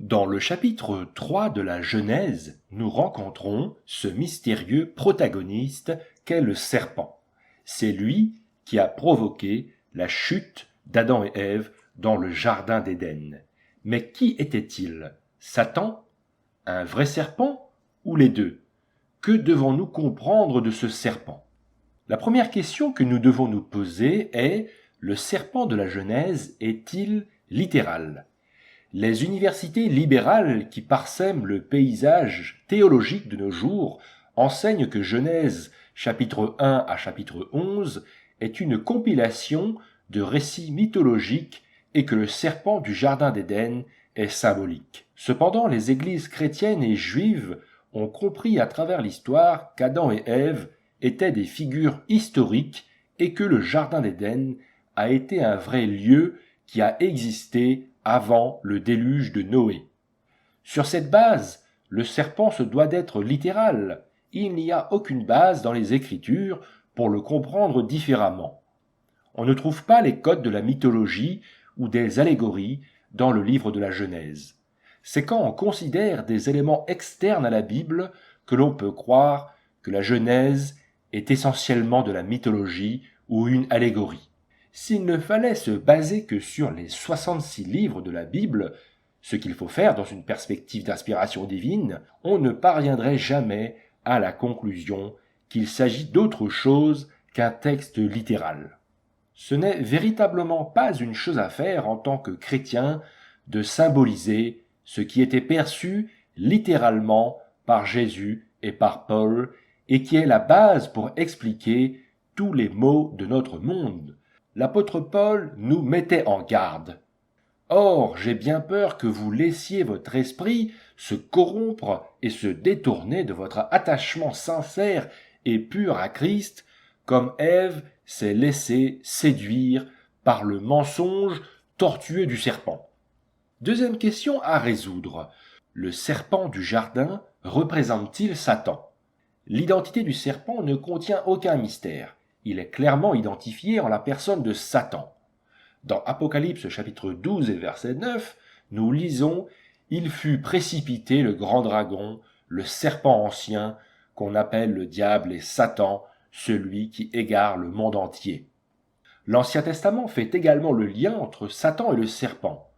Dans le chapitre 3 de la Genèse, nous rencontrons ce mystérieux protagoniste qu'est le serpent. C'est lui qui a provoqué la chute d'Adam et Ève dans le jardin d'Éden. Mais qui était-il? Satan? Un vrai serpent? Ou les deux? Que devons-nous comprendre de ce serpent? La première question que nous devons nous poser est: le serpent de la Genèse est-il littéral? Les universités libérales qui parsèment le paysage théologique de nos jours enseignent que Genèse chapitre 1 à chapitre 11 est une compilation de récits mythologiques et que le serpent du jardin d'Éden est symbolique. Cependant, les églises chrétiennes et juives ont compris à travers l'histoire qu'Adam et Ève étaient des figures historiques et que le jardin d'Éden a été un vrai lieu qui a existé avant le déluge de Noé. Sur cette base, le serpent se doit d'être littéral. Il n'y a aucune base dans les Écritures pour le comprendre différemment. On ne trouve pas les codes de la mythologie ou des allégories dans le livre de la Genèse. C'est quand on considère des éléments externes à la Bible que l'on peut croire que la Genèse est essentiellement de la mythologie ou une allégorie. S'il ne fallait se baser que sur les 66 livres de la Bible, ce qu'il faut faire dans une perspective d'inspiration divine, on ne parviendrait jamais à la conclusion qu'il s'agit d'autre chose qu'un texte littéral. Ce n'est véritablement pas une chose à faire en tant que chrétien de symboliser ce qui était perçu littéralement par Jésus et par Paul et qui est la base pour expliquer tous les maux de notre monde. L'apôtre Paul nous mettait en garde. Or, j'ai bien peur que vous laissiez votre esprit se corrompre et se détourner de votre attachement sincère et pur à Christ, comme Ève s'est laissée séduire par le mensonge tortueux du serpent. Deuxième question à résoudre. Le serpent du jardin représente-t-il Satan? L'identité du serpent ne contient aucun mystère. Il est clairement identifié en la personne de Satan. Dans Apocalypse chapitre 12 et verset 9, nous lisons « Il fut précipité le grand dragon, le serpent ancien, qu'on appelle le diable et Satan, celui qui égare le monde entier. » L'Ancien Testament fait également le lien entre Satan et le serpent.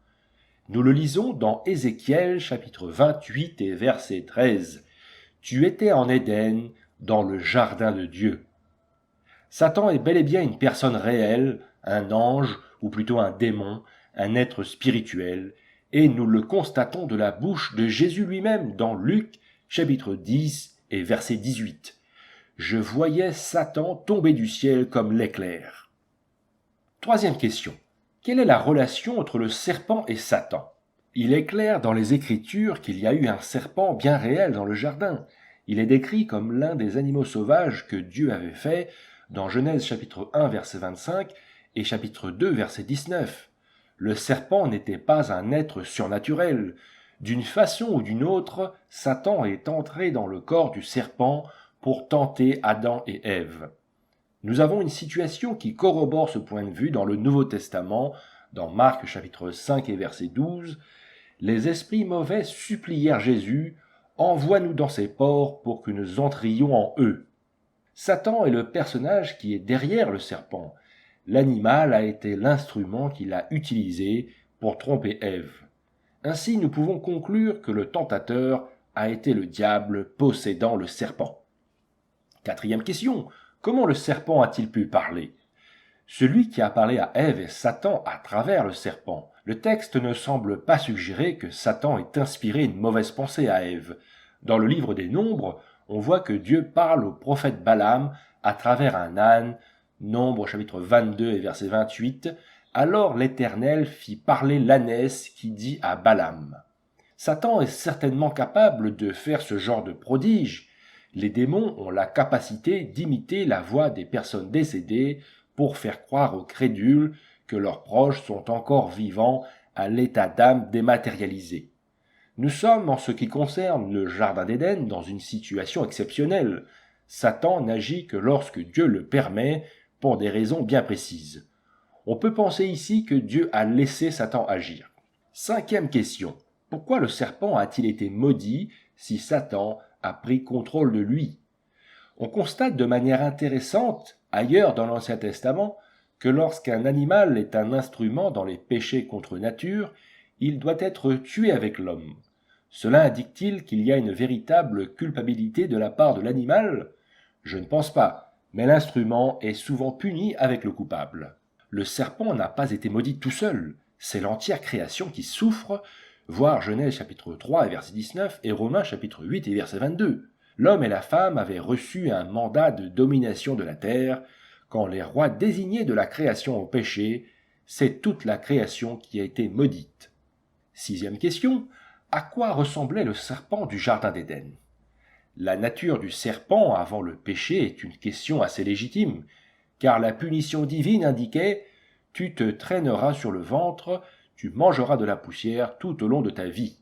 Nous le lisons dans Ézéchiel chapitre 28 et verset 13. « Tu étais en Éden, dans le jardin de Dieu. » Satan est bel et bien une personne réelle, un ange, ou plutôt un démon, un être spirituel, et nous le constatons de la bouche de Jésus lui-même dans Luc chapitre 10 et verset 18. « Je voyais Satan tomber du ciel comme l'éclair. » Troisième question. Quelle est la relation entre le serpent et Satan? Il est clair dans les Écritures qu'il y a eu un serpent bien réel dans le jardin. Il est décrit comme l'un des animaux sauvages que Dieu avait fait dans Genèse chapitre 1 verset 25 et chapitre 2 verset 19. Le serpent n'était pas un être surnaturel. D'une façon ou d'une autre, Satan est entré dans le corps du serpent pour tenter Adam et Ève. Nous avons une situation qui corrobore ce point de vue dans le Nouveau Testament, dans Marc chapitre 5 et verset 12. Les esprits mauvais supplièrent Jésus, « Envoie-nous dans ces porcs pour que nous entrions en eux. » Satan est le personnage qui est derrière le serpent. L'animal a été l'instrument qu'il a utilisé pour tromper Ève. Ainsi, nous pouvons conclure que le tentateur a été le diable possédant le serpent. Quatrième question. Comment le serpent a-t-il pu parler? Celui qui a parlé à Ève est Satan à travers le serpent. Le texte ne semble pas suggérer que Satan ait inspiré une mauvaise pensée à Ève. Dans le livre des Nombres, on voit que Dieu parle au prophète Balaam à travers un âne, Nombres chapitre 22 et verset 28, « Alors l'Éternel fit parler l'ânesse qui dit à Balaam. » Satan est certainement capable de faire ce genre de prodige. Les démons ont la capacité d'imiter la voix des personnes décédées pour faire croire aux crédules que leurs proches sont encore vivants à l'état d'âme dématérialisée. Nous sommes, en ce qui concerne le jardin d'Éden, dans une situation exceptionnelle. Satan n'agit que lorsque Dieu le permet, pour des raisons bien précises. On peut penser ici que Dieu a laissé Satan agir. Cinquième question. Pourquoi le serpent a-t-il été maudit si Satan a pris contrôle de lui? On constate de manière intéressante, ailleurs dans l'Ancien Testament, que lorsqu'un animal est un instrument dans les péchés contre nature, il doit être tué avec l'homme. Cela indique-t-il qu'il y a une véritable culpabilité de la part de l'animal? Je ne pense pas, mais l'instrument est souvent puni avec le coupable. Le serpent n'a pas été maudit tout seul, c'est l'entière création qui souffre, voir Genèse chapitre 3 et verset 19 et Romains chapitre 8 et verset 22. L'homme et la femme avaient reçu un mandat de domination de la terre. Quand les rois désignés de la création ont péché, c'est toute la création qui a été maudite. 6e question. À quoi ressemblait le serpent du jardin d'Éden? La nature du serpent avant le péché est une question assez légitime, car la punition divine indiquait « Tu te traîneras sur le ventre, tu mangeras de la poussière tout au long de ta vie ».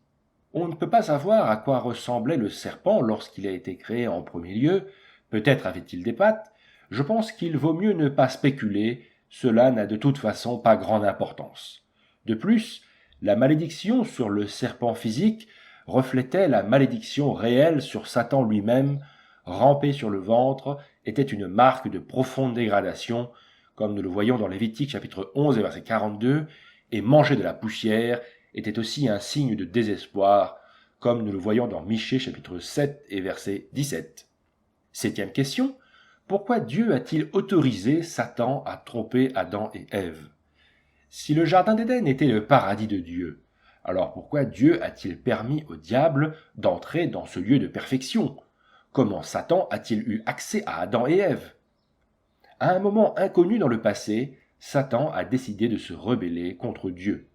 On ne peut pas savoir à quoi ressemblait le serpent lorsqu'il a été créé en premier lieu, peut-être avait-il des pattes, je pense qu'il vaut mieux ne pas spéculer, cela n'a de toute façon pas grande importance. De plus, la malédiction sur le serpent physique reflétait la malédiction réelle sur Satan lui-même. Ramper sur le ventre était une marque de profonde dégradation, comme nous le voyons dans Lévitique chapitre 11 et verset 42, et manger de la poussière était aussi un signe de désespoir, comme nous le voyons dans Michée chapitre 7 et verset 17. 7e question. Pourquoi Dieu a-t-il autorisé Satan à tromper Adam et Ève? Si le jardin d'Éden était le paradis de Dieu, alors pourquoi Dieu a-t-il permis au diable d'entrer dans ce lieu de perfection? Comment Satan a-t-il eu accès à Adam et Ève? À un moment inconnu dans le passé, Satan a décidé de se rebeller contre Dieu.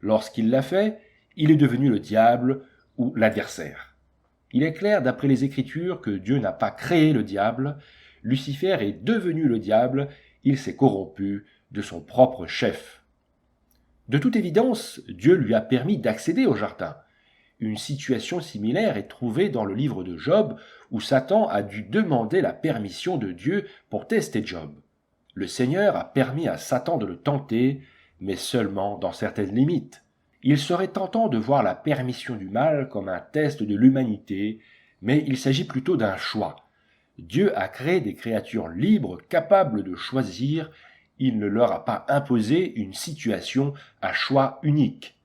Lorsqu'il l'a fait, il est devenu le diable ou l'adversaire. Il est clair d'après les Écritures que Dieu n'a pas créé le diable. Lucifer est devenu le diable, il s'est corrompu de son propre chef. De toute évidence, Dieu lui a permis d'accéder au jardin. Une situation similaire est trouvée dans le livre de Job, où Satan a dû demander la permission de Dieu pour tester Job. Le Seigneur a permis à Satan de le tenter, mais seulement dans certaines limites. Il serait tentant de voir la permission du mal comme un test de l'humanité, mais il s'agit plutôt d'un choix. Dieu a créé des créatures libres capables de choisir, il ne leur a pas imposé une situation à choix unique.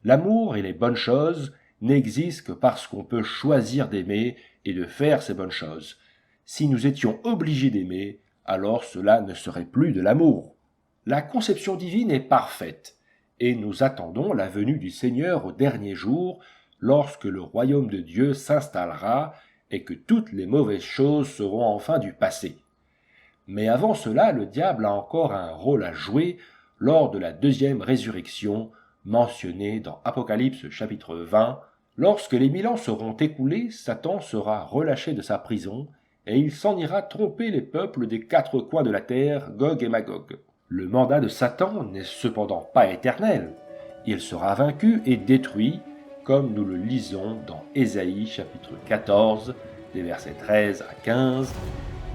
L'amour et les bonnes choses n'existent que parce qu'on peut choisir d'aimer et de faire ces bonnes choses. Si nous étions obligés d'aimer, alors cela ne serait plus de l'amour. La conception divine est parfaite, et nous attendons la venue du Seigneur au dernier jour, lorsque le royaume de Dieu s'installera et que toutes les mauvaises choses seront enfin du passé. Mais avant cela, le diable a encore un rôle à jouer lors de la deuxième résurrection, mentionnée dans Apocalypse chapitre 20. Lorsque les 1000 ans seront écoulés, Satan sera relâché de sa prison, et il s'en ira tromper les peuples des 4 coins de la terre, Gog et Magog. Le mandat de Satan n'est cependant pas éternel. Il sera vaincu et détruit, comme nous le lisons dans Ésaïe chapitre 14, des versets 13 à 15.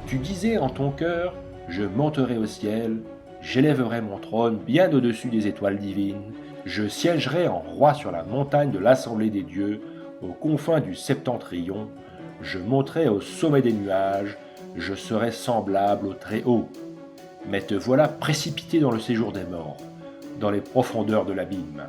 Tu disais en ton cœur, je monterai au ciel, j'élèverai mon trône bien au-dessus des étoiles divines, je siégerai en roi sur la montagne de l'assemblée des dieux, aux confins du septentrion, je monterai au sommet des nuages, je serai semblable au Très-Haut. Mais te voilà précipité dans le séjour des morts, dans les profondeurs de l'abîme.